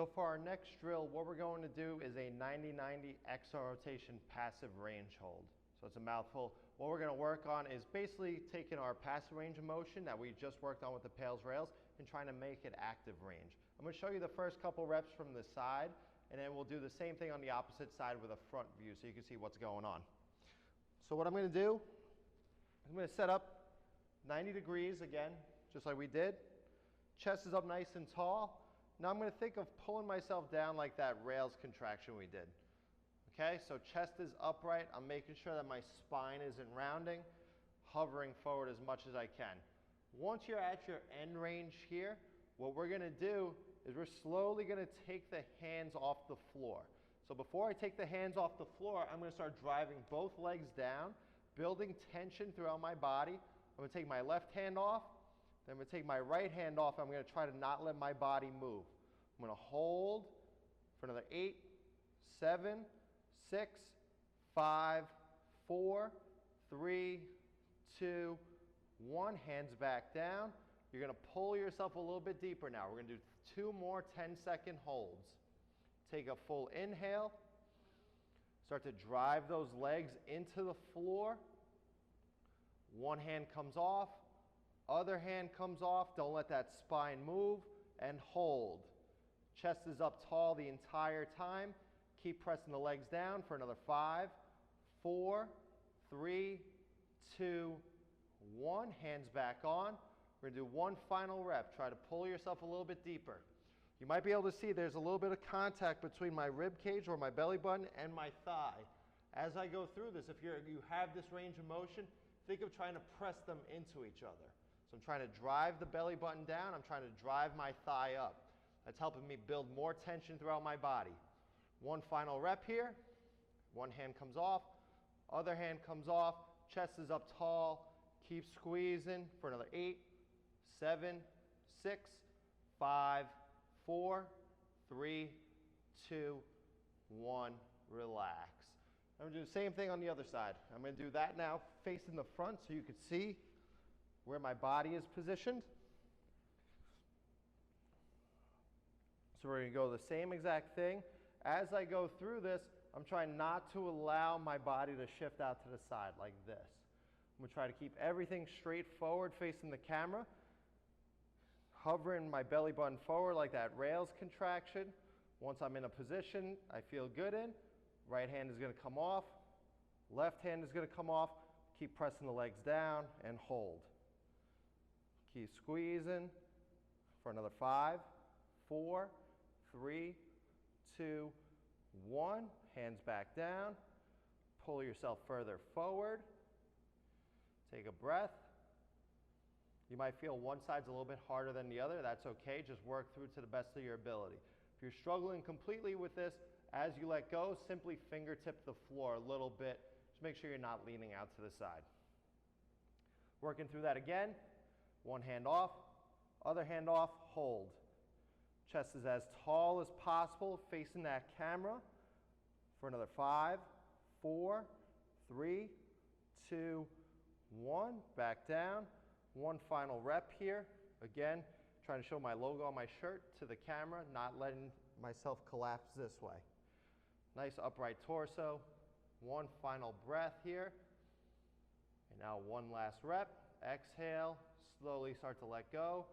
So for our next drill, what we're going to do is a 90-90 external rotation passive range hold. So it's a mouthful. What we're going to work on is basically taking our passive range of motion that we just worked on with the pails rails and trying to make it active range. I'm going to show you the first couple reps from the side, and then we'll do the same thing on the opposite side with a front view so you can see what's going on. So what I'm going to do, I'm going to set up 90 degrees again, just like we did. Chest is up nice and tall. Now I'm going to think of pulling myself down like that rails contraction we did. Okay, so chest is upright. I'm making sure that my spine isn't rounding, hovering forward as much as I can. Once you're at your end range here, what we're going to do is we're slowly going to take the hands off the floor. So before I take the hands off the floor, I'm going to start driving both legs down, building tension throughout my body. I'm going to take my left hand off, then I'm going to take my right hand off. I'm going to try to not let my body move. I'm going to hold for another 8, 7, 6, 5, 4, 3, 2, 1. Hands back down. You're going to pull yourself a little bit deeper now. We're going to do 2 more 10-second holds. Take a full inhale. Start to drive those legs into the floor. One hand comes off. Other hand comes off. Don't let that spine move. And hold. Chest is up tall the entire time. Keep pressing the legs down for another 5, 4, 3, 2, 1. Hands back on. We're going to do one final rep. Try to pull yourself a little bit deeper. You might be able to see there's a little bit of contact between my rib cage or my belly button and my thigh. As I go through this, if you have this range of motion, think of trying to press them into each other. So I'm trying to drive the belly button down. I'm trying to drive my thigh up. That's helping me build more tension throughout my body. One final rep here. One hand comes off. Other hand comes off. Chest is up tall. Keep squeezing for another 8, 7, 6, 5, 4, 3, 2, 1. Relax. I'm going to do the same thing on the other side. I'm going to do that now facing the front so you can see where my body is positioned. So we're going to go the same exact thing. As I go through this, I'm trying not to allow my body to shift out to the side like this. I'm going to try to keep everything straight forward facing the camera. Hovering my belly button forward like that rails contraction. Once I'm in a position I feel good in, right hand is going to come off, left hand is going to come off. Keep pressing the legs down and hold. Keep squeezing for another 5, 4, 3, 2, 1. Hands back down. Pull yourself further forward. Take a breath. You might feel one side's a little bit harder than the other. That's okay. Just work through to the best of your ability. If you're struggling completely with this, as you let go, simply fingertip the floor a little bit. Just make sure you're not leaning out to the side. Working through that again. One hand off, other hand off, hold. Chest is as tall as possible, facing that camera for another 5, 4, 3, 2, 1. Back down. One final rep here. Again, trying to show my logo on my shirt to the camera, not letting myself collapse this way. Nice upright torso. One final breath here. And now one last rep. Exhale, slowly start to let go.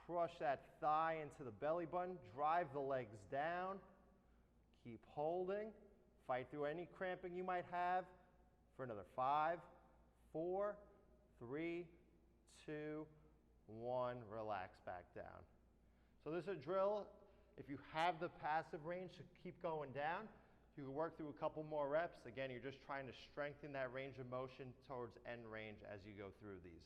Crush that thigh into the belly button. Drive the legs down. Keep holding. Fight through any cramping you might have for another 5, 4, 3, 2, 1. Relax back down. So this is a drill. If you have the passive range to keep going down, you can work through a couple more reps. Again, you're just trying to strengthen that range of motion towards end range as you go through these.